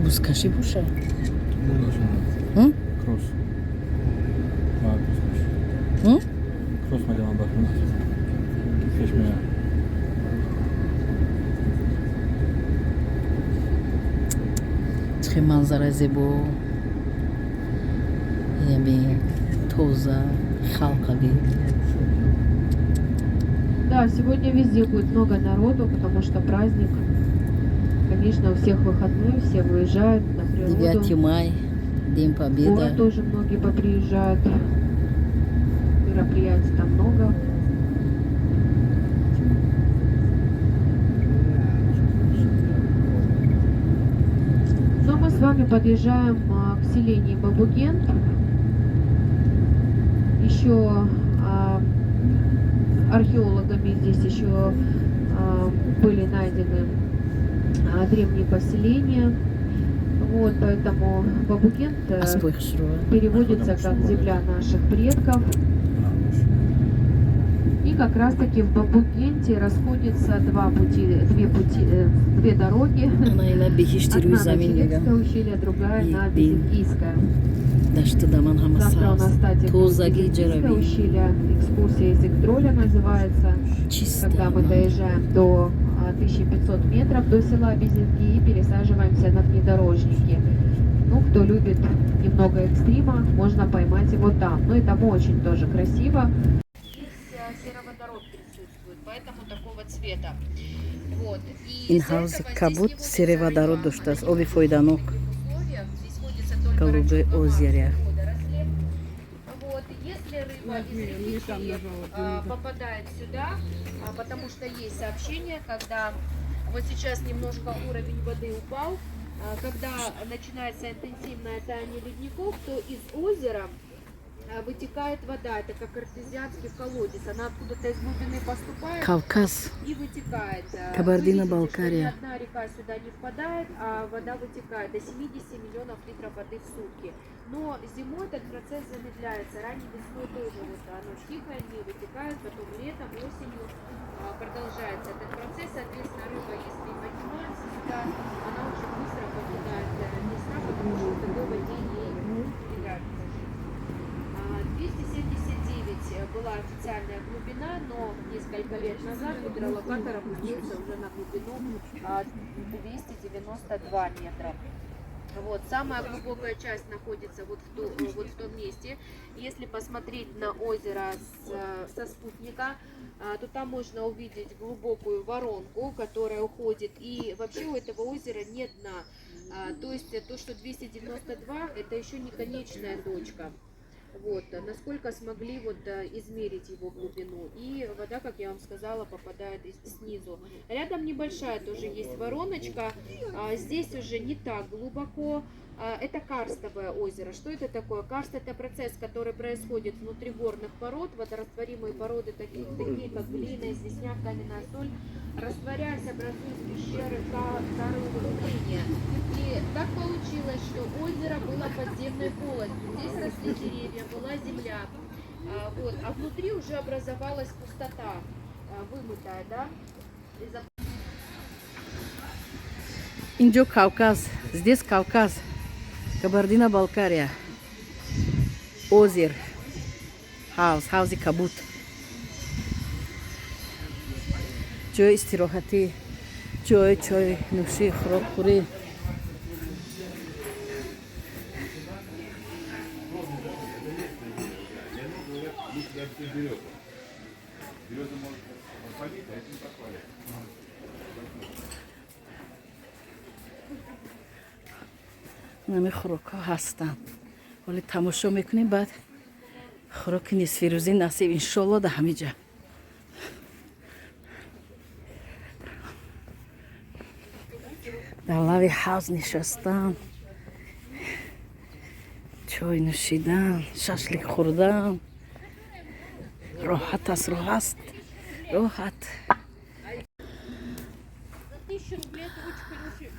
бускаши буша. Кросс. Кросс maydana bakın. Çeşmeye. Très manzara зебо. Ями тоза, халқави. Да, сегодня везде будет много народу, потому что праздник. Конечно, у всех выходной, все выезжают на природу. 9 мая, День В Победы. город тоже многие поприезжают. Мероприятий там много. Но мы с вами подъезжаем к селению Бабугент. Еще археологами здесь еще были найдены древние поселения. Вот, поэтому Бабугент переводится как земля наших предков. И как раз таки в Бабугенте расходятся две дороги. Она и на Бехиштиру Одна на замин Черецкое ущелье, другая на Безингийское. Дашты даман Завтра у нас, хамасаз. кстати, будет Тозаги Безингийское джараби. ущелье. Экскурсия из Игдроля называется. Чисто. Когда мы доезжаем до 1500 метров до села Безинги и пересаживаемся на внедорожники. Ну, кто любит немного экстрима, можно поймать его там. Ну и там очень тоже красиво. Здесь сероводород присутствует, поэтому такого цвета. Вот. Инхауз кабут сероводород доштас. Оби фойданок. Голубые озера. Вот, если рыба из реки попадает сюда, потому что есть сообщение, когда вот сейчас немножко уровень воды упал, когда начинается интенсивное таяние ледников, то из озера вытекает вода, это как артезианский колодец, она откуда-то из глубины поступает Кавказ. и вытекает. Кабардино-Балкария. Ни одна река сюда не впадает, а вода вытекает до 70 миллионов литров воды в сутки. Но зимой этот процесс замедляется, ранней весной тоже вот оно тихое, не вытекает, потом летом, осенью продолжается этот процесс, соответственно, рыба, если поднимается сюда, она очень быстро покидает места, потому что в такой воде ей не нравится жить. 279 была официальная глубина, но несколько лет назад гидролокатор опустился уже на глубину 292 метра. Вот, самая глубокая часть находится вот в том месте. Если посмотреть на озеро со спутника, то там можно увидеть глубокую воронку, которая уходит. И вообще у этого озера нет дна. То есть то, что 292, это еще не конечная точка. Вот, насколько смогли вот измерить его глубину. И вода, как я вам сказала, попадает снизу. Рядом небольшая тоже есть вороночка. Здесь уже не так глубоко. Это карстовое озеро. Что это такое? Карст — это процесс, который происходит внутри горных пород. Водорастворимые породы, такие как глина, известняк, каменная соль, растворяясь, образуют пещеры, старые углубления. И так получилось, что озеро было подземной полостью. Здесь росли деревья, была земля. Вот. А внутри уже образовалась пустота, вымытая, да? Инджо Кавказ. Здесь Кавказ. Кабардино-Балкария. Озер. Хаузи Кабут. Джой истирохати. Джой нуши хрокури. Береза может побить, а это не попали. نمی خوراک‌ها هستن ولی تماشا میکنیم بعد خوراک نصف روزی نصیب انشالله در همه جا در لب حوض نشستن چای نوشیدن ششلیک خوردن راحت است راحت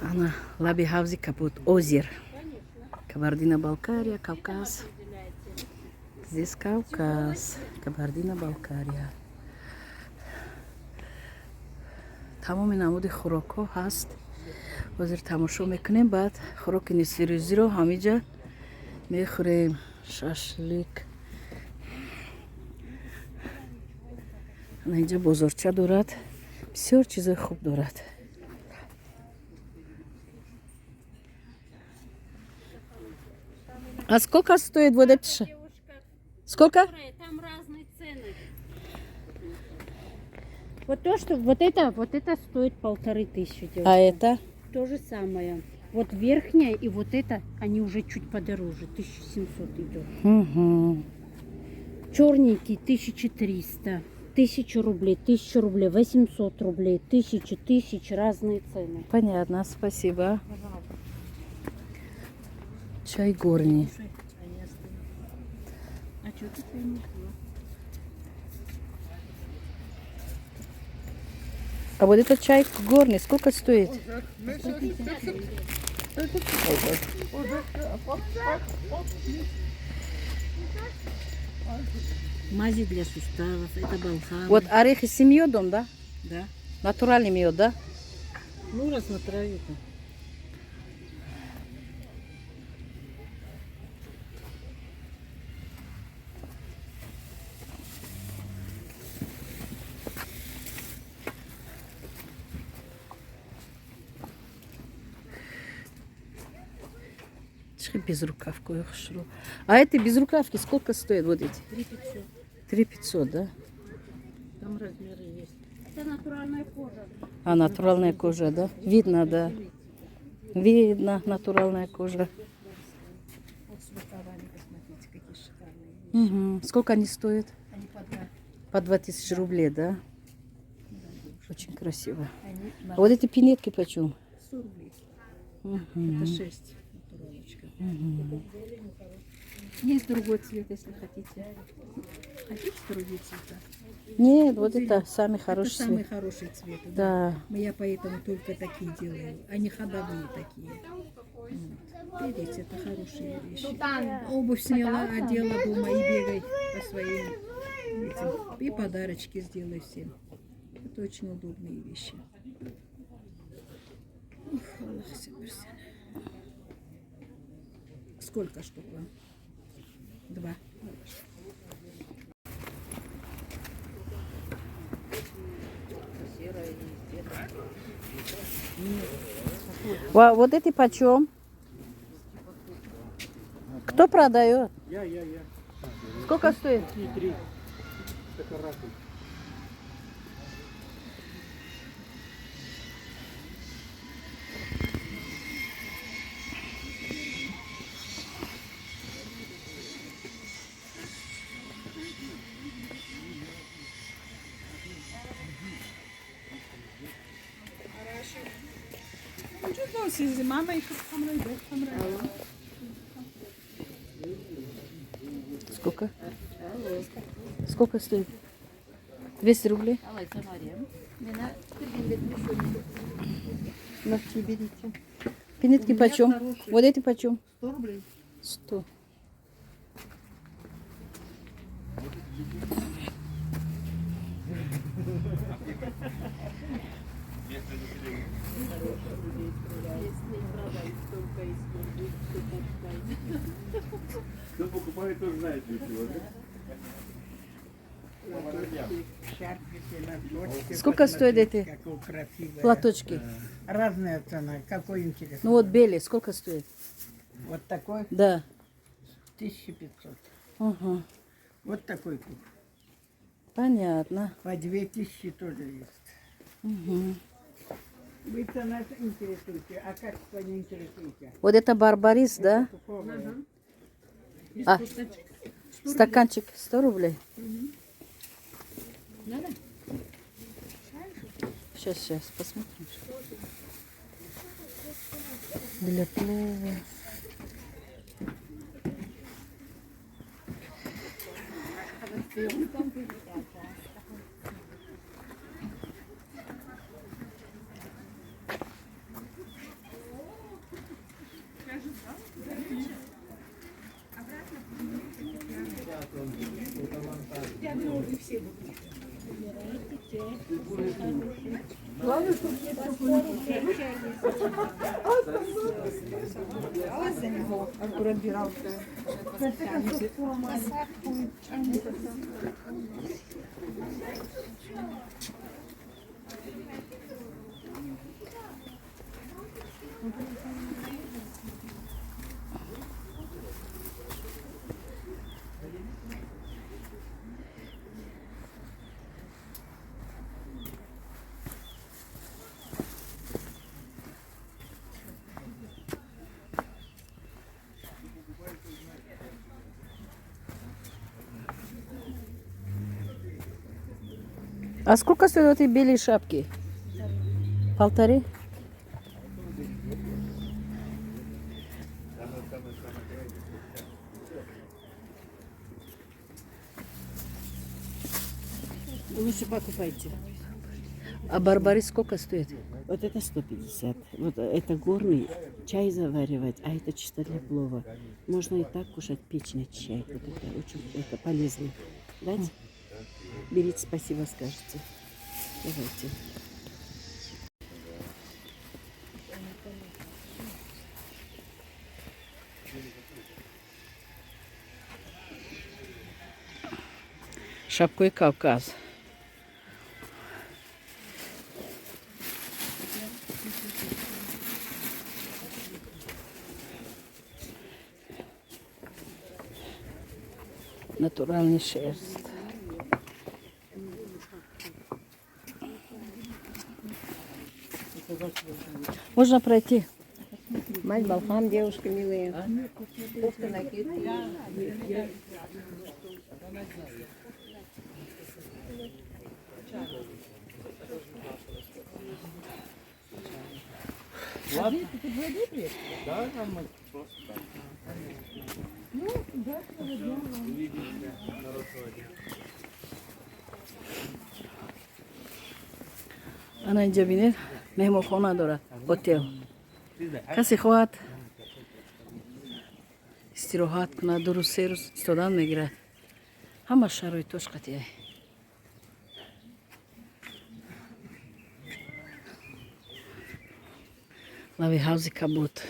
انا لب حوض کبود озер Кабардино-Балкария, Кавказ. Здесь Кавказ, Кабардино-Балкария. Тамоми намуди хӯрокҳо ҳаст. ҳозир тамошо мекунем. Баъд хӯроки нисфирӯзиро ҳамиҷа мехӯрем. Шашлик. Инҷа бозорча дорад. Бисёр чизои хуб дорад. А сколько стоит вот это? Сколько? Там разные цены. Вот то, что вот это стоит 1500. А это? То же самое. Вот верхняя и вот это, они уже чуть подороже, 1700 идет. Угу. Черненький 1300, 1000 рублей, 1000 рублей, 800 рублей, 1000 разные цены. Понятно, спасибо. Чай горний. А вот этот чай горный сколько стоит? Мази для суставов, это балхам. Вот орехи с медом, да? Да. Натуральный мед, да? Ну, раз на траве. Безрукавку я хочу. А эти безрукавки сколько стоят вот эти? 3500. 3500, да? Там размеры есть. Это натуральная кожа. А натуральная кожа, да? Видно, да. Видно, натуральная кожа. Вот с рукавами, посмотрите, какие шикарные. Угу. Сколько они стоят? Они по 2. По 2000 рублей, да? Очень красиво. А вот эти пинетки почем? 100 рублей. Угу. Это 6. Натуралочка. Есть другой цвет, если хотите. Хотите другие цвета? Нет, вот это самый хороший Это самый цвет. хороший цвет. Да. Я поэтому только такие делаю. Они ходовые такие. Вот. Видите, это хорошие вещи. Обувь сняла, одела дома и бегай по своим этим. И подарочки сделай всем. Это очень удобные вещи. Ух, Аллах сибирсин. Сколько штук вам? 2. Вот эти почем? Кто продает? Я. Сколько стоит? 3. Это ракуль. Сколько? Сколько стоит? 200 рублей? Пинетки почем? Вот эти почем? 100 рублей. 100. Кто покупает, тоже знает, для чего, да? Сколько стоят эти Какой красивый. платочки? Разная цена. Какой интересный. Ну вот белый, сколько стоит? Вот такой Да. 1500. Ага. Вот такой куб. Понятно. По 2000 тоже есть. Угу. Вы цена интересуете, а качество не интересуете. Вот это барбарис, да? А, стаканчик 100 рублей? Сейчас, посмотрим. Для плова. А сколько стоят эти белые шапки? 1,5? Лучше покупайте. А барбарис сколько стоит? Вот это 150. Вот это горный чай заваривать, а это чисто для плова. Можно и так кушать печный чай. Вот это очень это полезно. Дать? Берите, спасибо скажете. Давайте. Шапкой Кавказ. Натуральный шерсть. Можно пройти. Мать Балхам, девушка милые. Кофта, накидки. Да, там просто так. Она اینجا بینید مهمانخانه دارد هتل کسی خواهد استراحت کنه 2 روز 3 روز ایستادن میگیره همه شرایطش قطعیه لوی حوزی کبود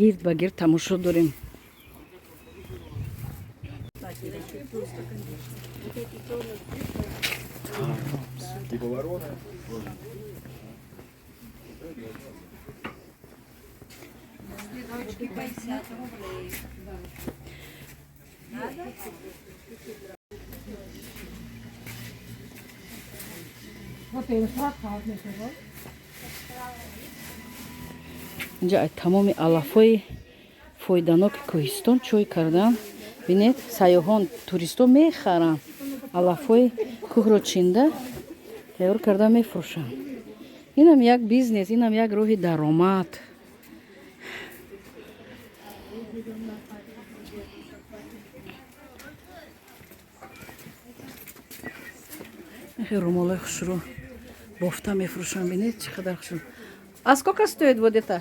گرد با گرد تماشا داریم Типа ворона. اینجا تمام علفای فایدانок کوهستان چوی کردن بینید سیاحان توریستا میخرن علفای کوه رو چینده تیار کرده میفروشن اینم یک بیزنس اینم یک راه درآمد румолой хушро бофта мефрушам бинед чӣ қадар хушро а сколько стоит вот это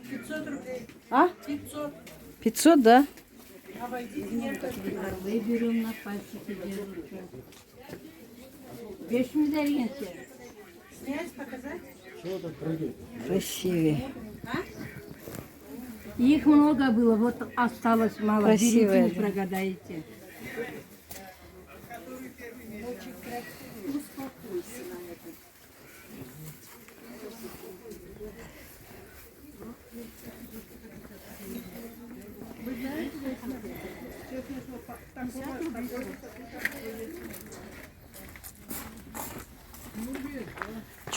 500 рублей. а 500. 500 да Берем на пальчики держите. 5 миллион. Снять, показать? красивые Их много было, вот осталось мало. Красивые, Берите, не да. прогадаете.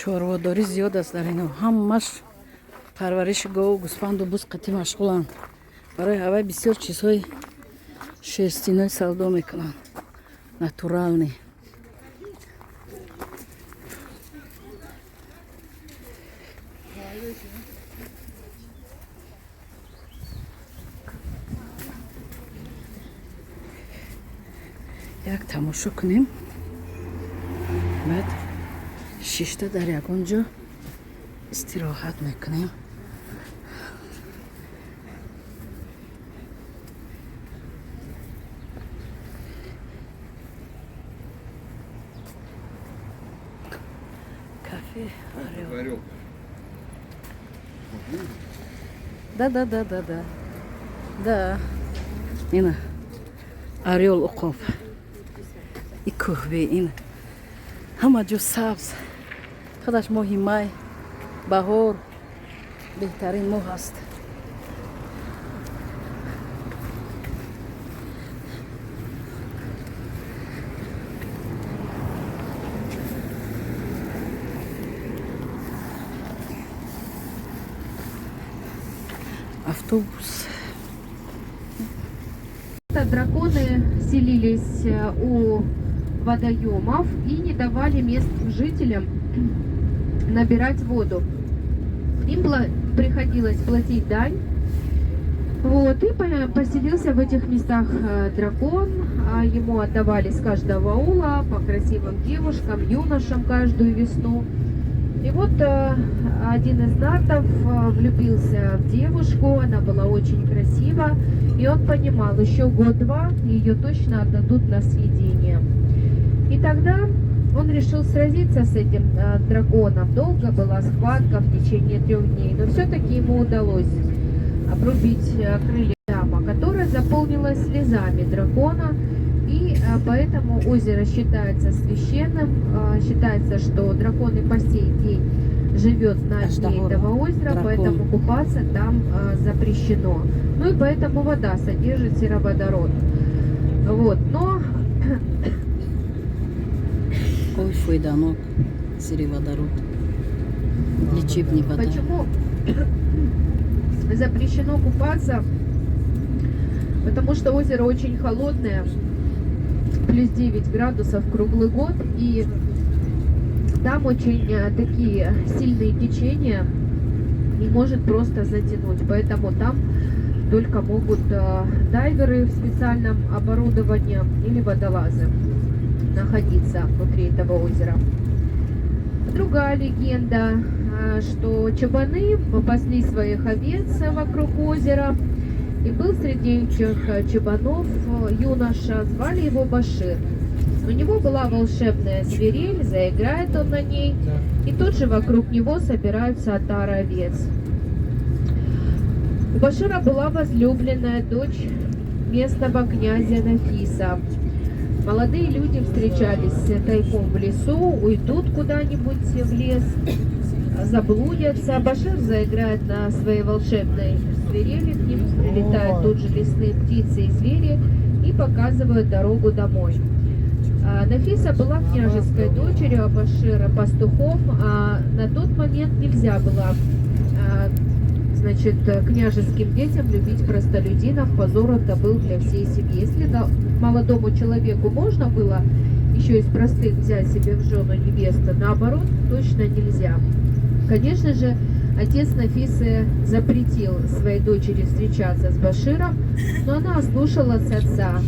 чорводорӣ зиёд аст дар ино ҳамаш парвариши гову гӯспанду буз қатӣ машғуланд барои ҳавай бисёр чизҳои шерстиной савдо мекунанд натуралный як тамошо кунем баъд шишта дар ягон ҷо истироҳат мекунем Орел. Да. Да. Ина. Орел укоп. И кухбе ин. Хама джо сабз. Хадаш моҳи май. Баҳор. Беҳтарин моҳ аст. Автобус. Драконы селились у водоемов и не давали местным жителям набирать воду. Им приходилось платить дань. Вот, и поселился в этих местах дракон. Ему отдавали с каждого аула по красивым девушкам, юношам каждую весну. И вот один из нартов влюбился в девушку, она была очень красива, и он понимал, еще год-два ее точно отдадут на съедение. И тогда он решил сразиться с этим драконом. Долго была схватка в течение 3 дней, но все-таки ему удалось обрубить крылья дама, которая заполнилась слезами дракона, и поэтому озеро считается священным. Считается, что дракон и по сей день живет на дне этого озера, поэтому купаться там запрещено. Ну и поэтому вода содержит сероводород. Вот, но... Ой, фойданок, сероводород. Лечебная вода. Почему запрещено купаться? Потому что озеро очень холодное, плюс 9 градусов круглый год, и там очень такие сильные течения и может просто затянуть. Поэтому там только могут дайверы в специальном оборудовании или водолазы находиться внутри этого озера. Другая легенда, что чабаны пасли своих овец вокруг озера, и был среди этих чабанов юноша, звали его Башир. У него была волшебная свирель, заиграет он на ней, и тут же вокруг него собираются отары овец. У Башира была возлюбленная дочь местного князя Нафиса. Молодые люди встречались тайком в лесу, уйдут куда-нибудь в лес, заблудятся. Башир заиграет на своей волшебной свирели, к ним прилетают тут же лесные птицы и звери и показывают дорогу домой. Нафиса была княжеской дочерью, а Башира пастухом, а на тот момент нельзя было княжеским детям любить простолюдинов, позор это был для всей семьи. Если молодому человеку можно было еще из простых взять себе в жену невесту, наоборот, точно нельзя. Конечно же, отец Нафисы запретил своей дочери встречаться с Баширом, но она ослушалась отца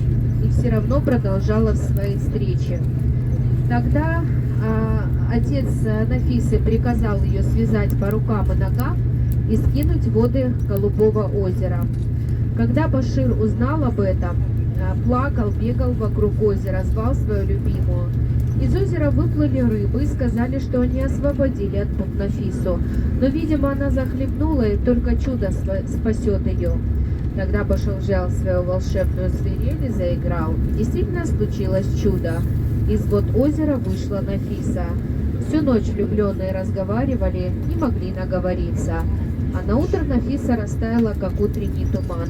и все равно продолжала свои встречи. Тогда отец Нафисы приказал ее связать по рукам и ногам и скинуть в воды Голубого озера. Когда Башир узнал об этом, плакал, бегал вокруг озера, звал свою любимую. Из озера выплыли рыбы и сказали, что они освободили от пут Нафису. Но, видимо, она захлебнула, и только чудо спасет ее. Тогда Башир взял свою волшебную свирель и заиграл. Действительно случилось чудо. Из вод озера вышла Нафиса. Всю ночь влюбленные разговаривали, не могли наговориться. А на утро Нафиса растаяла, как утренний туман,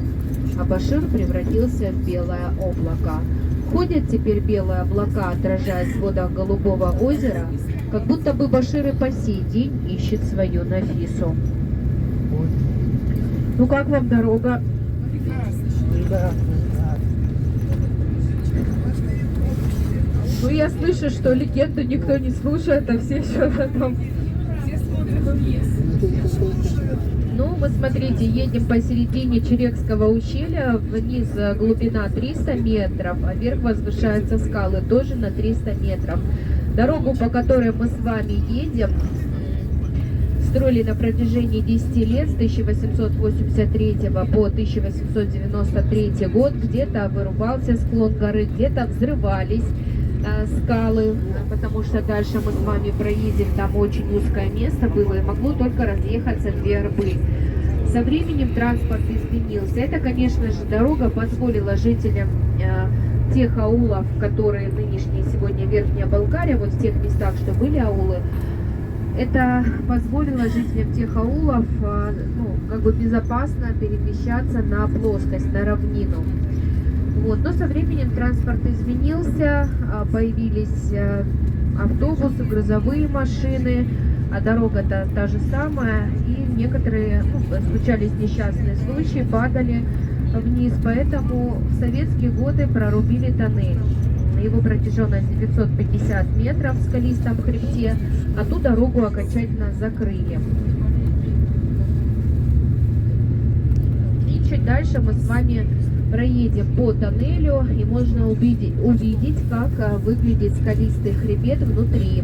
а Башир превратился в белое облако. Ходят теперь белые облака, отражаясь в водах Голубого озера, как будто бы Башир и по сей день ищет свою Нафису. Ну как вам дорога? Ну я слышу, что легенду никто не слушает, а все еще там... Ну, мы, смотрите, едем посередине Черекского ущелья, вниз глубина 300 метров, а вверх возвышаются скалы тоже на 300 метров. Дорогу, по которой мы с вами едем, строили на протяжении 10 лет, с 1883 по 1893 год. Где-то вырубался склон горы, где-то взрывались скалы, потому что дальше мы с вами проедем, там очень узкое место было, и могло только разъехаться 2 арбы. Со временем транспорт изменился. Это, конечно же, дорога позволила жителям тех аулов, которые нынешние сегодня Верхняя Болгария, вот в тех местах, что были аулы, это позволило жителям тех аулов как бы безопасно перемещаться на плоскость, на равнину. Вот. Но со временем транспорт изменился, появились автобусы, грузовые машины, а дорога-то та же самая, и некоторые случались несчастные случаи, падали вниз, поэтому в советские годы прорубили тоннель. Его протяженность 950 метров в скалистом хребте, а ту дорогу окончательно закрыли. И чуть дальше мы с вами проедем по тоннелю, и можно увидеть, как выглядит скалистый хребет внутри.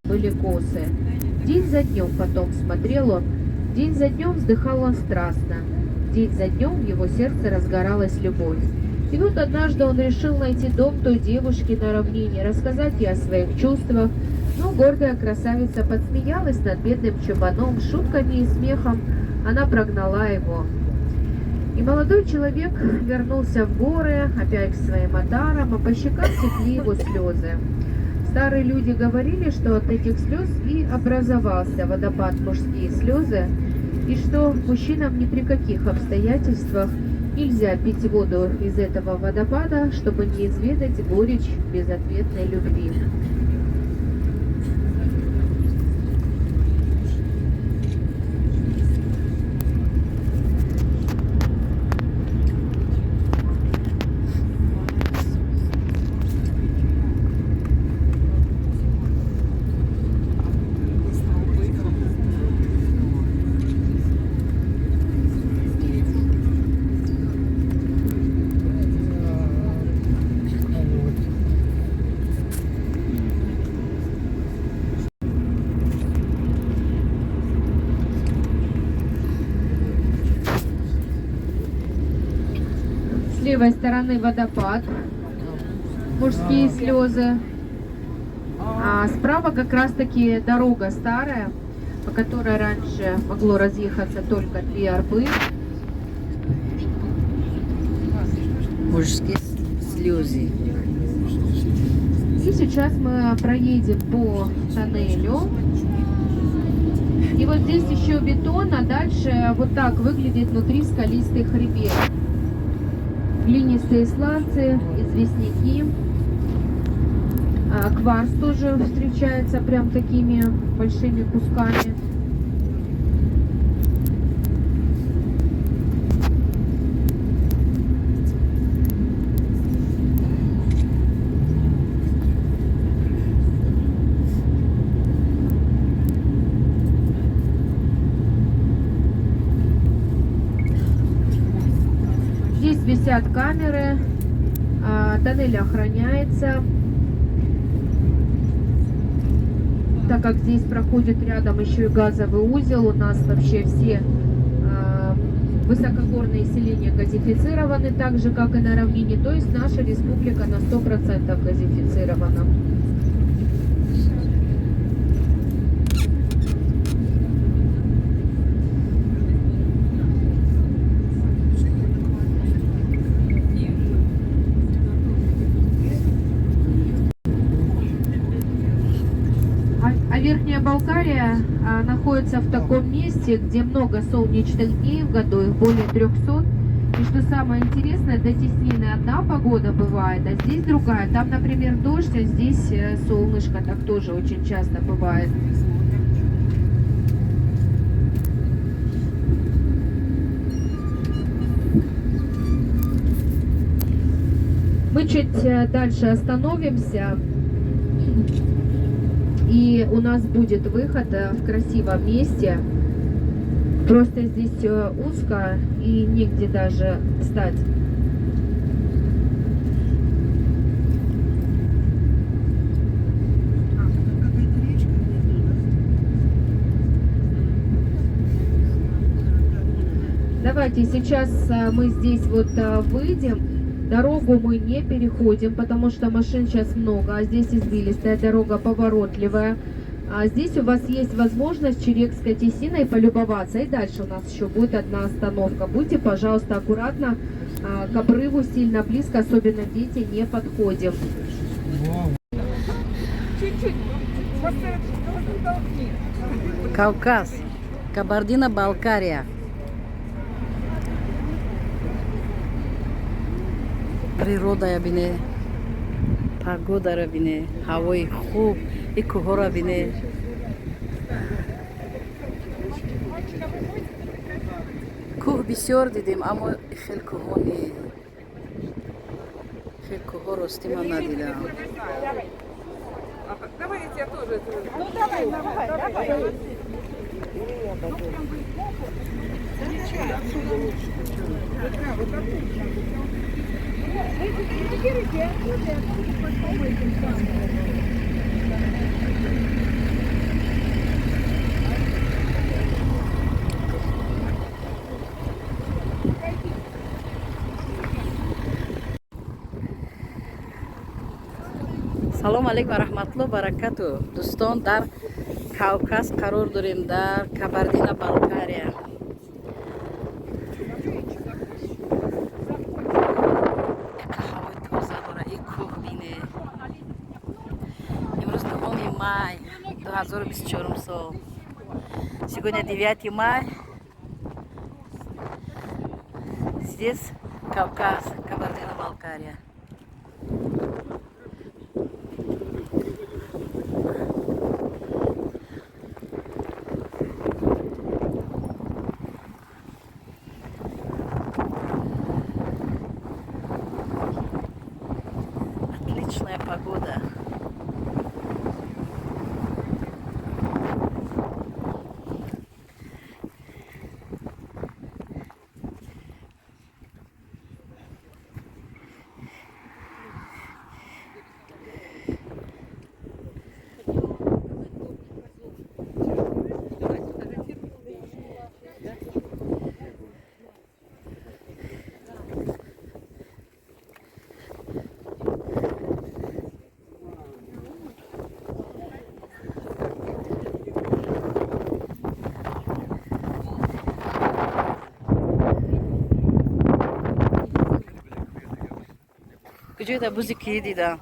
Были косы. День за днем потом смотрел он, день за днем вздыхал он страстно, день за днем в его сердце разгоралась любовь. И вот однажды он решил найти дом той девушки на равнине, рассказать ей о своих чувствах, но гордая красавица подсмеялась над бедным чубаном, шутками и смехом она прогнала его. И молодой человек вернулся в горы, опять к своим отарам, а по щекам текли его слезы. Старые люди говорили, что от этих слез и образовался водопад мужские слезы, и что мужчинам ни при каких обстоятельствах нельзя пить воду из этого водопада, чтобы не изведать горечь безответной любви. С левой стороны водопад, мужские слезы, а справа как раз таки дорога старая, по которой раньше могло разъехаться только 2 арбы. Мужские слезы. И сейчас мы проедем по тоннелю. И вот здесь еще бетон, а дальше вот так выглядит внутри скалистый хребет. Глинистые сланцы, известняки. Кварц тоже встречается прям такими большими кусками. Здесь висят камеры, тоннель охраняется, так как здесь проходит рядом еще и газовый узел. У нас вообще все высокогорные селения газифицированы, так же как и на равнине, то есть наша республика на 100% газифицирована. А Верхняя Болгария находится в таком месте, где много солнечных дней в году, их более 300. И что самое интересное, до Теснины одна погода бывает, а здесь другая. Там, например, дождь, а здесь солнышко, так тоже очень часто бывает. Мы чуть дальше остановимся. И у нас будет выход в красивом месте. Просто здесь узко и негде даже встать. давайте сейчас мы здесь вот выйдем. Дорогу мы не переходим, потому что машин сейчас много, а здесь извилистая дорога, поворотливая. А здесь у вас есть возможность Черекской Тесиной полюбоваться. И дальше у нас еще будет одна остановка. Будьте, пожалуйста, аккуратно к обрыву, сильно близко, особенно дети, не подходим. Кавказ, Кабардино-Балкария. Природа бине, погода бине, ҳавои хуб, и кӯҳоро бине. Кӯҳ бисёр дидем, аммо хел кӯҳҳо не. Хел кӯҳҳо ростӣ ман надидам. Давайте я тоже. Ну давай. салому алейкум ва раҳматуллоҳи баракату. Дӯстон, дар Кавказ қарор дорем, дар Кабардино-Балкария. Ҳавои тоза дора, и кӯҳ бине. Имрӯз 9 май 2024 сол. Сегодня 9 май. Здесь Кавказ, Кабардино-Балкария. Отличная погода. Куҷоида бузи кӣ дидам?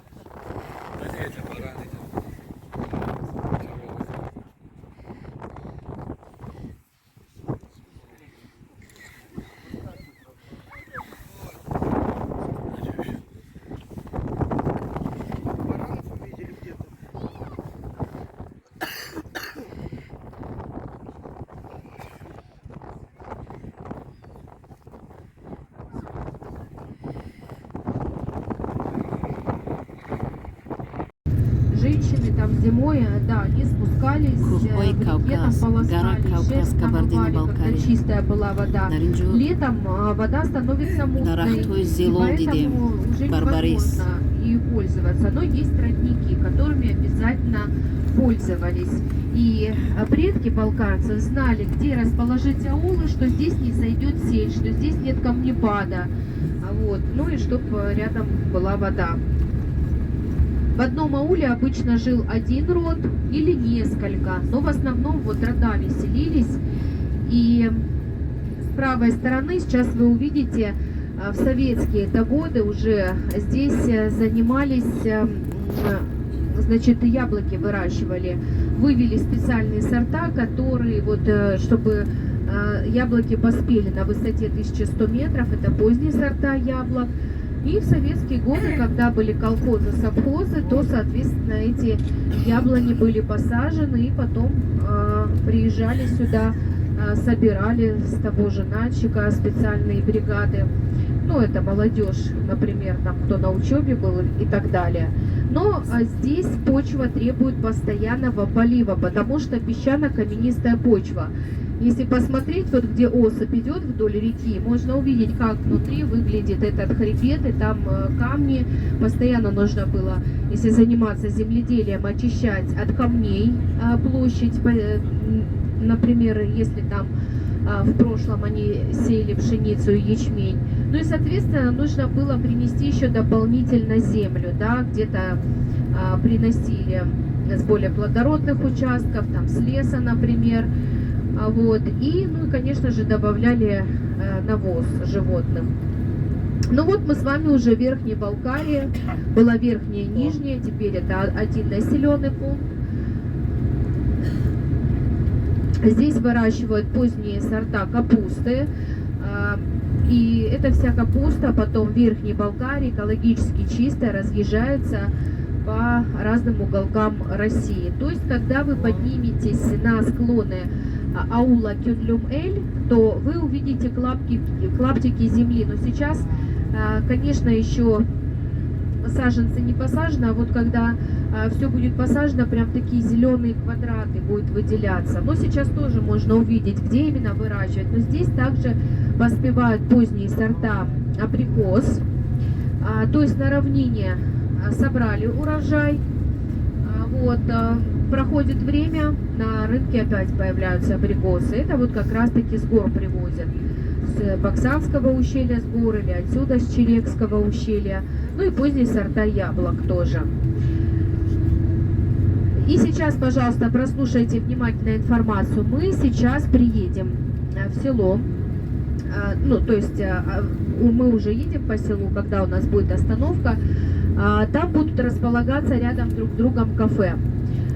Женщины там зимой, да, не спускались, Крутой в реке там Кавказ, гора полоскали, Кавказ, шерсть намывали, когда Кабардино-Балкария. чистая была вода. Даринҷо Летом вода становится мутной, дарахтҳои и зело дидем, поэтому уже барбарис. невозможно ею пользоваться. Но есть родники, которыми обязательно пользовались. И предки балканцев знали, где расположить аулы, что здесь не сойдет сеть, что здесь нет камнепада. Вот. Ну и чтобы рядом была вода. В одном ауле обычно жил один род или несколько, но в основном вот родами селились. И с правой стороны сейчас вы увидите, в советские-то годы уже здесь занимались, значит, яблоки выращивали. Вывели специальные сорта, которые вот, чтобы яблоки поспели на высоте 1100 метров, это поздние сорта яблок. И в советские годы, когда были колхозы, совхозы, то, соответственно, эти яблони были посажены и потом приезжали сюда, собирали с того же Нальчика специальные бригады. Ну, это молодежь, например, там, кто на учебе был и так далее. Но здесь почва требует постоянного полива, потому что песчано-каменистая почва. Если посмотреть, вот где осыпь идет вдоль реки, можно увидеть, как внутри выглядит этот хребет, и там камни. Постоянно нужно было, если заниматься земледелием, очищать от камней площадь. Например, если там В прошлом они сеяли пшеницу и ячмень. Ну и, соответственно, нужно было принести еще дополнительно землю, да, где-то приносили с более плодородных участков, там с леса, например, вот, и, ну, конечно же, добавляли навоз животным. Ну вот мы с вами уже в Верхней Балкарии, была Верхняя и Нижняя, теперь это один населенный пункт. Здесь выращивают поздние сорта капусты, и эта вся капуста потом в Верхней Балкарии экологически чистая разъезжается по разным уголкам России. То есть, когда вы подниметесь на склоны аула Кюнлюм-Эль, то вы увидите клаптики земли. Но сейчас, конечно, еще саженцы не посажены, а вот когда все будет посажено, прям такие зеленые квадраты будут выделяться. Но сейчас тоже можно увидеть, где именно выращивать. Но здесь также поспевают поздние сорта абрикос. То есть на равнине собрали урожай, вот, проходит время, на рынке опять появляются абрикосы. Это вот как раз-таки с гор привозят. С Баксанского ущелья с гор или отсюда, с Черекского ущелья. Ну и поздние сорта яблок тоже. И сейчас, пожалуйста, прослушайте внимательно информацию. Мы сейчас приедем в село. Ну, то есть мы уже едем по селу, когда у нас будет остановка. Там будут располагаться рядом друг с другом кафе.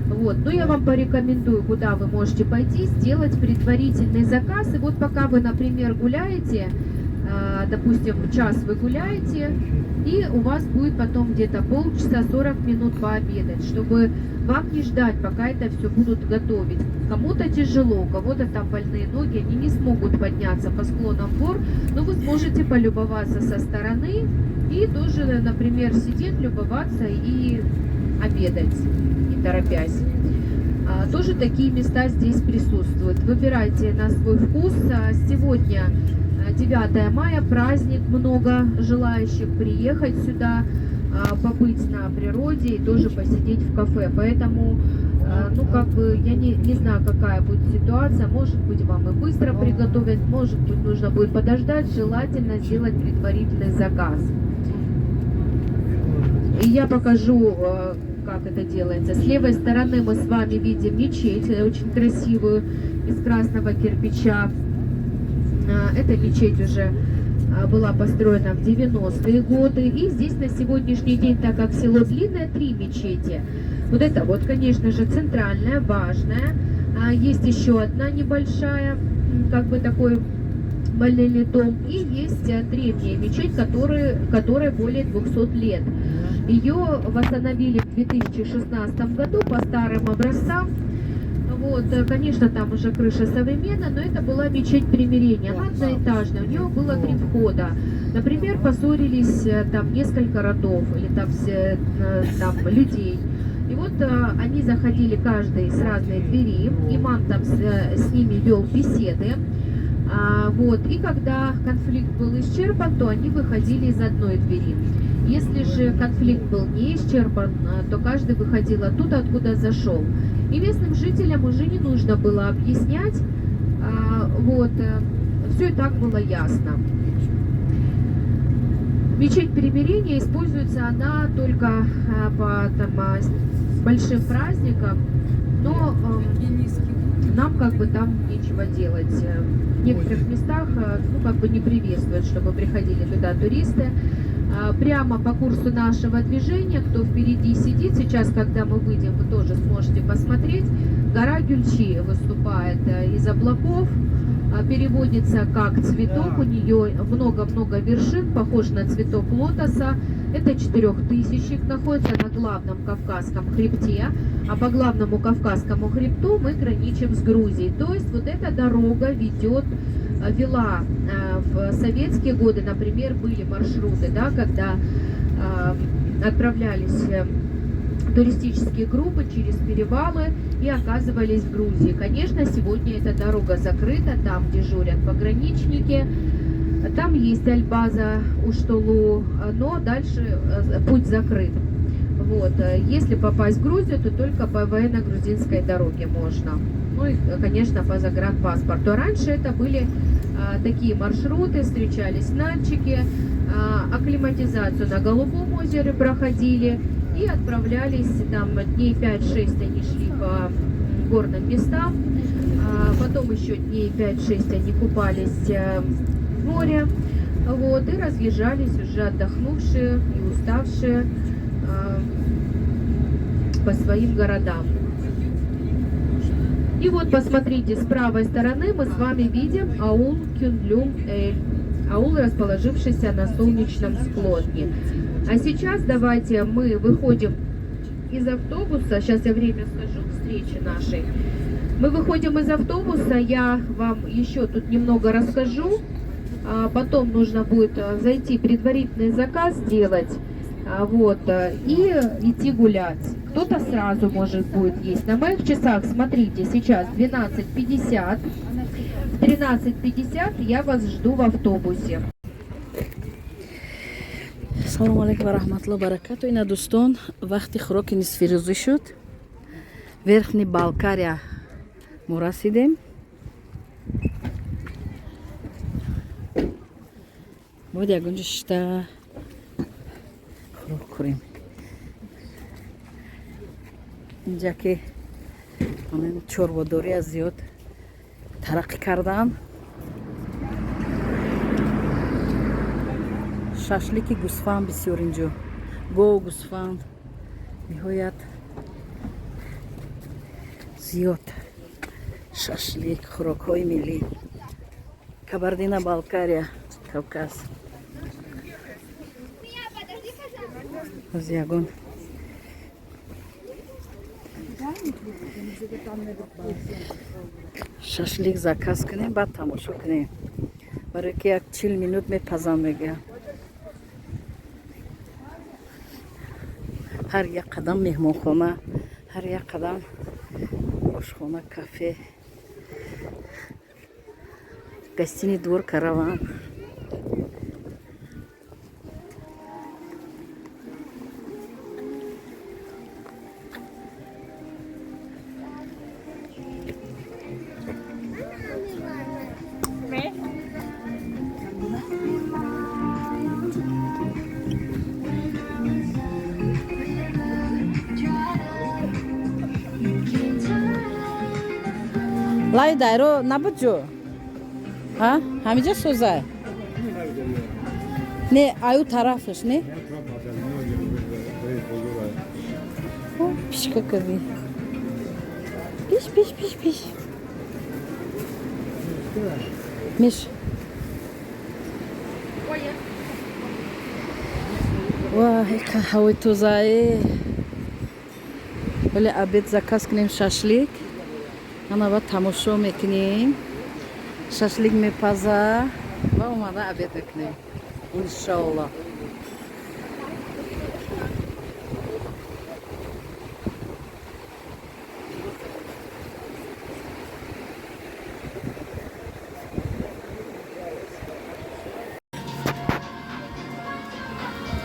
Вот. Но я вам порекомендую, куда вы можете пойти, сделать предварительный заказ. И вот пока вы, например, гуляете, допустим, час вы гуляете, и у вас будет потом где-то полчаса, 40 минут пообедать, чтобы вам не ждать, пока это все будут готовить. Кому-то тяжело, у кого-то там больные ноги, они не смогут подняться по склонам гор, но вы сможете полюбоваться со стороны и тоже, например, сидеть, любоваться и обедать, не торопясь. Тоже такие места здесь присутствуют. Выбирайте на свой вкус. Сегодня 9 мая, праздник, много желающих приехать сюда, побыть на природе и тоже посидеть в кафе. Поэтому, ну, как бы, я не знаю, какая будет ситуация. Может быть, вам и быстро приготовят, может быть, нужно будет подождать. Желательно сделать предварительный заказ. И я покажу, как это делается. С левой стороны мы с вами видим мечеть, очень красивую, из красного кирпича. Эта мечеть уже была построена в 90-е годы. И здесь на сегодняшний день, так как село длинное, 3 мечети. Вот это вот, конечно же, центральная, важная. Есть еще одна небольшая, как бы такой молельный дом. И есть древняя мечеть, которая более 200 лет. Ее восстановили в 2016 году по старым образцам. Вот, конечно, там уже крыша современная, но это была мечеть примирения. Она одноэтажная, у нее было 3 входа. Например, поссорились там несколько родов или там людей. И вот они заходили каждый с разной двери, имам там с ними вел беседы. Вот, и когда конфликт был исчерпан, то они выходили из одной двери. Если же конфликт был не исчерпан, то каждый выходил оттуда, откуда зашел. И местным жителям уже не нужно было объяснять, вот, все и так было ясно. Мечеть примирения используется она только по большим праздникам, но нам как бы там нечего делать. В некоторых местах, ну, как бы не приветствуют, чтобы приходили туда туристы. Прямо по курсу нашего движения, кто впереди сидит, сейчас, когда мы выйдем, вы тоже сможете посмотреть, гора Гюльчи выступает из облаков, переводится как цветок, у нее много-много вершин, похож на цветок лотоса. Это 4000-ик, находится на главном Кавказском хребте, а по главному Кавказскому хребту мы граничим с Грузией. То есть вот эта дорога вела в советские годы, например, были маршруты, да, когда отправлялись туристические группы через перевалы и оказывались в Грузии. Конечно, сегодня эта дорога закрыта, там дежурят пограничники, там есть Альбаза, Уштулу, но дальше путь закрыт. Вот. Если попасть в Грузию, то только по военно-грузинской дороге можно. Ну и, конечно, по загранпаспорту. Раньше это были такие маршруты, встречались нальчики, акклиматизацию на Голубом озере проходили и отправлялись, там дней 5-6 они шли по горным местам, потом еще дней 5-6 они купались в море, вот, и разъезжались уже отдохнувшие и уставшие по своим городам. И вот посмотрите, с правой стороны мы с вами видим аул Кюндлюм-Эль, аул, расположившийся на солнечном склоне. А сейчас давайте мы выходим из автобуса, сейчас я время скажу встречи нашей. Мы выходим из автобуса, я вам еще тут немного расскажу, потом нужно будет зайти предварительный заказ сделать, вот, и идти гулять. Кто-то сразу может будет есть. На моих часах, смотрите, сейчас 12:50. В 13:50 я вас жду в автобусе. салому алейкум ва рахматуллоҳи ва баракату. Ина дӯстон, вақти хӯроки нисфирӯзӣ шуд. Верхни Балкария мо расидем. бояд ягонҷа шишта хӯрок кӯрем. инҷа ки чорводория зиёд тараққӣ кардаанд. шашлики гӯсфанд бисёр инҷо, гов, гӯсфанд ниҳоят зиёд. Шашлик, хӯрокҳои миллӣ. Кабардино-Балкария, Кавказ. аз ягон шашлик заказ кунем, баъд тамошо кунем. барои ки як 40 минут мепазам мегӯям. ҳар як қадам меҳмонхона, ҳар як қадам ошхона, кафе, гостиный двор, караван. лай дайро набуд ҷо ҳамиҷа сӯзай не аю тарафаш не пишка каби пиш миш вай қаҳваи тозае. вале обед заказ кунем шашлик. ана ба тамошо мекунем, шашлик мепаза ва омада обед мекунем иншоалло.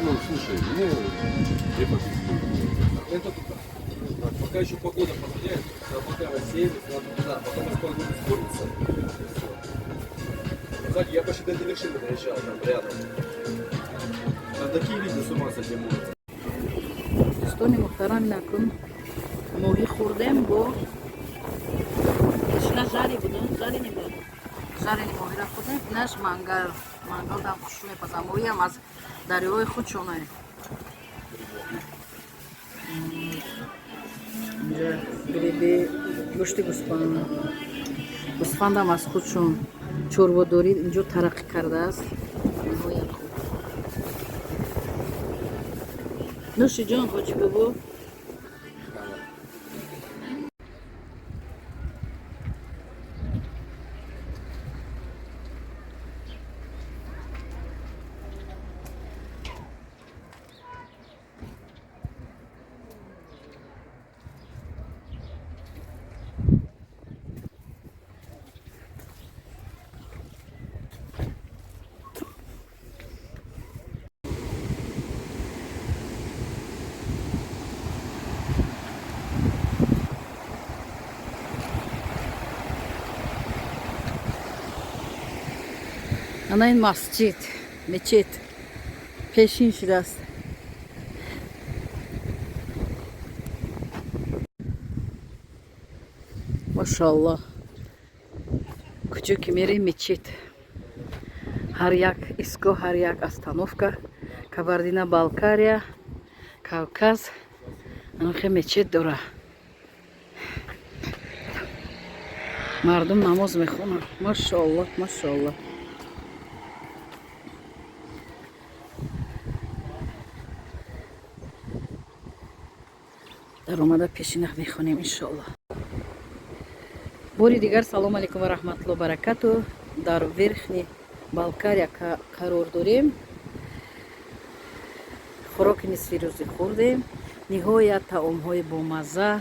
Ну, слушай, мне это пока еще погода поменяется, облака рассеялись, ладно туда, потом погода испортится. Кстати, я почти до Телешины доезжал, там рядом. Там такие виды с ума сойти могут. دوستان محترم نکن موهی خوردم با اشنا جاری بودن جاری نمید جاری موهی را خوردم اینش منگل دام خوش میپزم موهی هم از دریای خود شونه اینجا گریبی گوشت گوسفند هم از خودشون چورواداری اینجا ترقی کرده است. نهایت خوب. نوشی جان حاجی بابا. Ана ин масҷид, мечет пешин шудааст. Машааллоҳ. Куҷо ки мерем мечет. Ҳар як истгоҳ, ҳар як остановка. Кабардино-Балкария, Кавказ. Анохе мечет дора. Мардум намоз мехонанд. Машааллоҳ, машааллоҳ. дар омада пешинах мехонем иншоаллоҳ. бори дигар салому алайкум ва раҳматуллоҳи ва баракату. Дар Верхни Балкария қарор дорем. хӯроки нисфи рӯзӣ хӯрдем. ниҳоят таомҳои бомазза.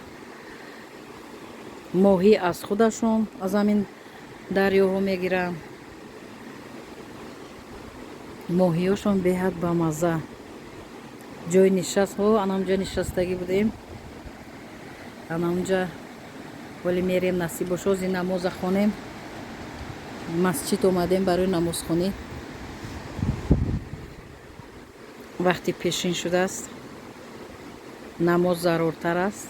моҳӣ аз худашон аз ҳамин дарёҳо мегиранд. моҳиёшон беҳад бамазза. ҷои нишастҳо анамҷа нишастагӣ будем. анамҷа вале мерем насиб бошози намоза хонем. масҷид омадем барои намозхонӣ. вақти пешин шудааст. намоз заруртар аст.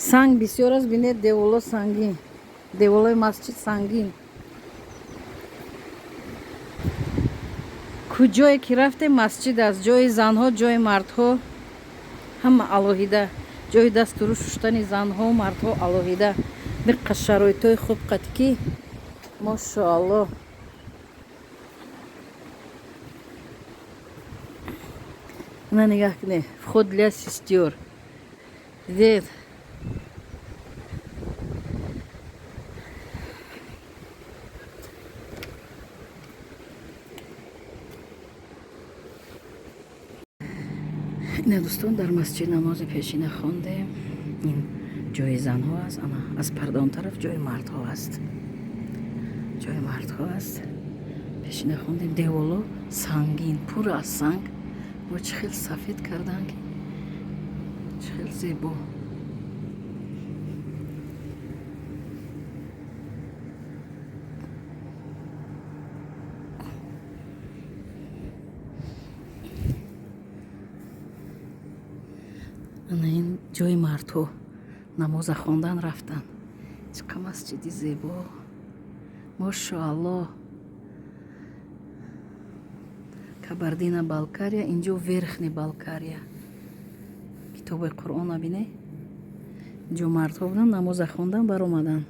санг бисёр аст. бинед деволо сангин. деволои масҷид сангин. куҷое ки рафтем масҷид аст. ҷои занҳо, ҷои мардҳо ҳама алоҳида. ҷои дастуру шуштани занҳо, мардҳо алоҳида. диққа шароитҳои хуб қад ки машоаллоҳ. на нигаҳ кунед. вход для сестёр. Дидед? ина дӯстон дар масҷид намози пешина хондем. ин ҷои занҳо аст. ана аз парда он тараф ҷои мардҳо аст. ҷои мардҳо аст. пешина хондем. деволо сангин, пур аз санг. ва чӣ хел сафед кардан ки чӣ хел зебо. ана ин ҷои мардҳо намоза хондан рафтанд. чӣ қа масҷиди зебо. машоаллоҳ. Кабардино-Балкария, инҷо Верхни Балкария. китоби Қуръон набинед? инҷо мардҳо буданд, намоза хондан баромаданд.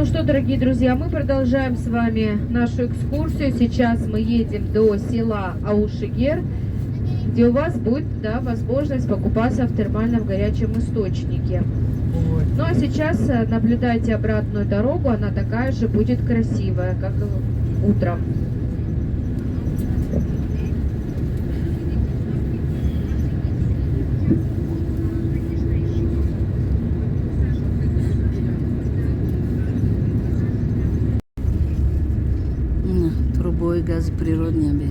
Ну что, дорогие друзья, мы продолжаем с вами нашу экскурсию. Сейчас мы едем до села Аушигер, где у вас будет возможность покупаться в термальном горячем источнике. Ну а сейчас наблюдайте обратную дорогу, она такая же будет красивая, как и утром. Трубой газ природный.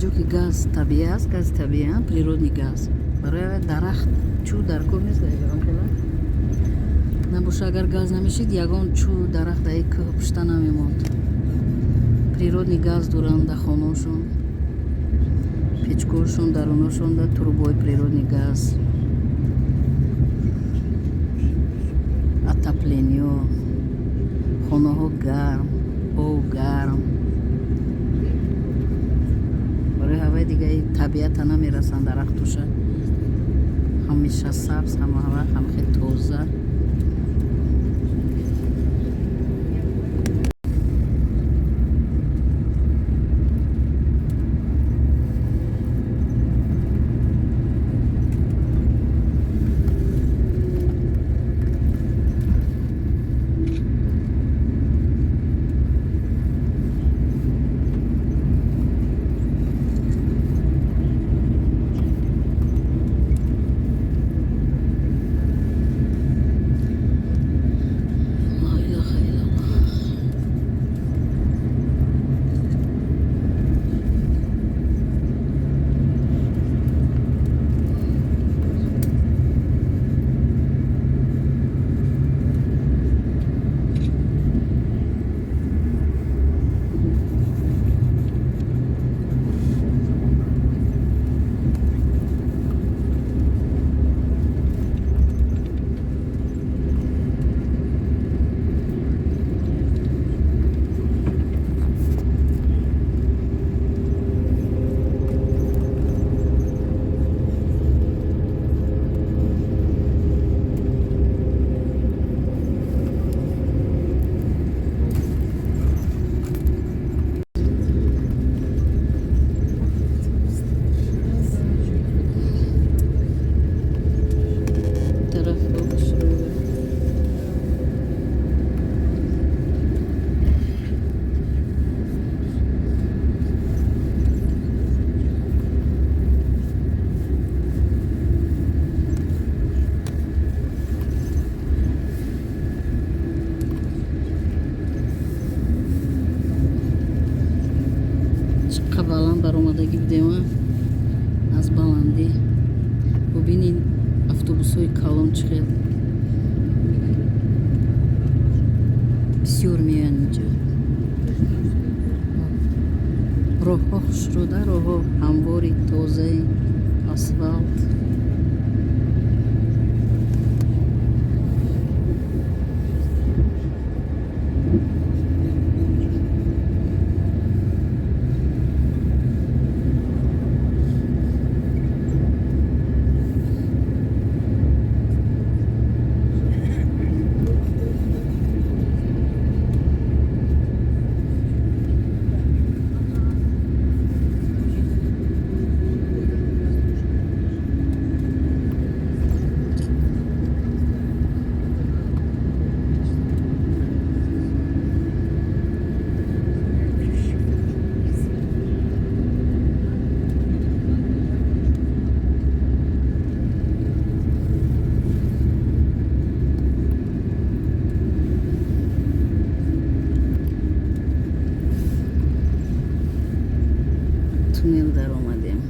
ҷо ки газ табиӣ аст, газ табиӣ, природный газ. Барои дарахт чӯ дар кӯҳ нест ягон хела. Набоша агар газ намешид, ягон чӯ дарахт дар кӯҳ пушта намемонд. Природный газ доранд дар хонашон. Печкошон, дарунашон дар трубои природный газ. Отоплениё, хонаҳо гарм, об гарм. Барои ҳаваи дигаи табиата намерасанд дарахтуша. Ҳамеша сабз, ҳама вақт ҳама хеле тоза. Баланд баромадагӣ будема аз баландӣ. Бубинин автобусҳои калон чӣ хел бисёр меоянд инҷа. Роҳҳо хушруда, роҳҳо ҳамвори тозаи асфалт. Туннел дар омадем.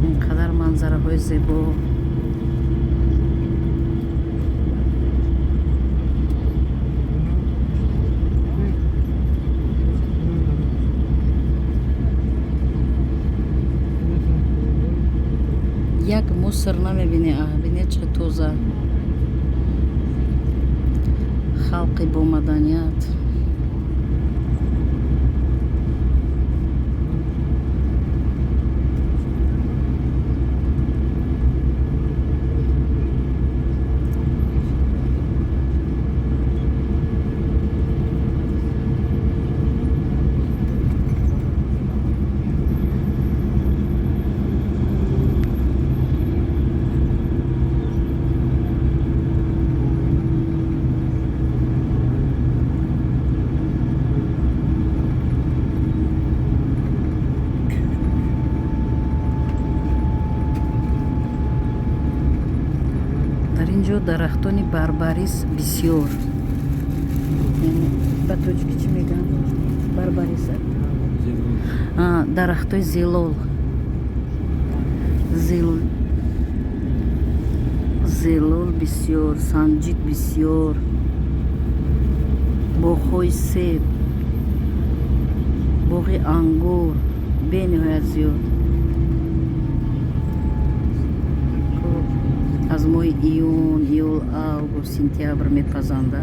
инқадар манзараҳои зебо. як мусор намебини. Бинед чӣ тоза. халқи бо маданият. инҷо дарахтони барбарис бисёр. Ба тоҷики чӣ мегӯянд? Барбарис. Дарахтои зелол. Зелол бисёр, санҷид бисёр, боғҳои себ, боғи ангур бениҳоят зиёд. аз моҳи июн, июл, август, сентябр мепазанда.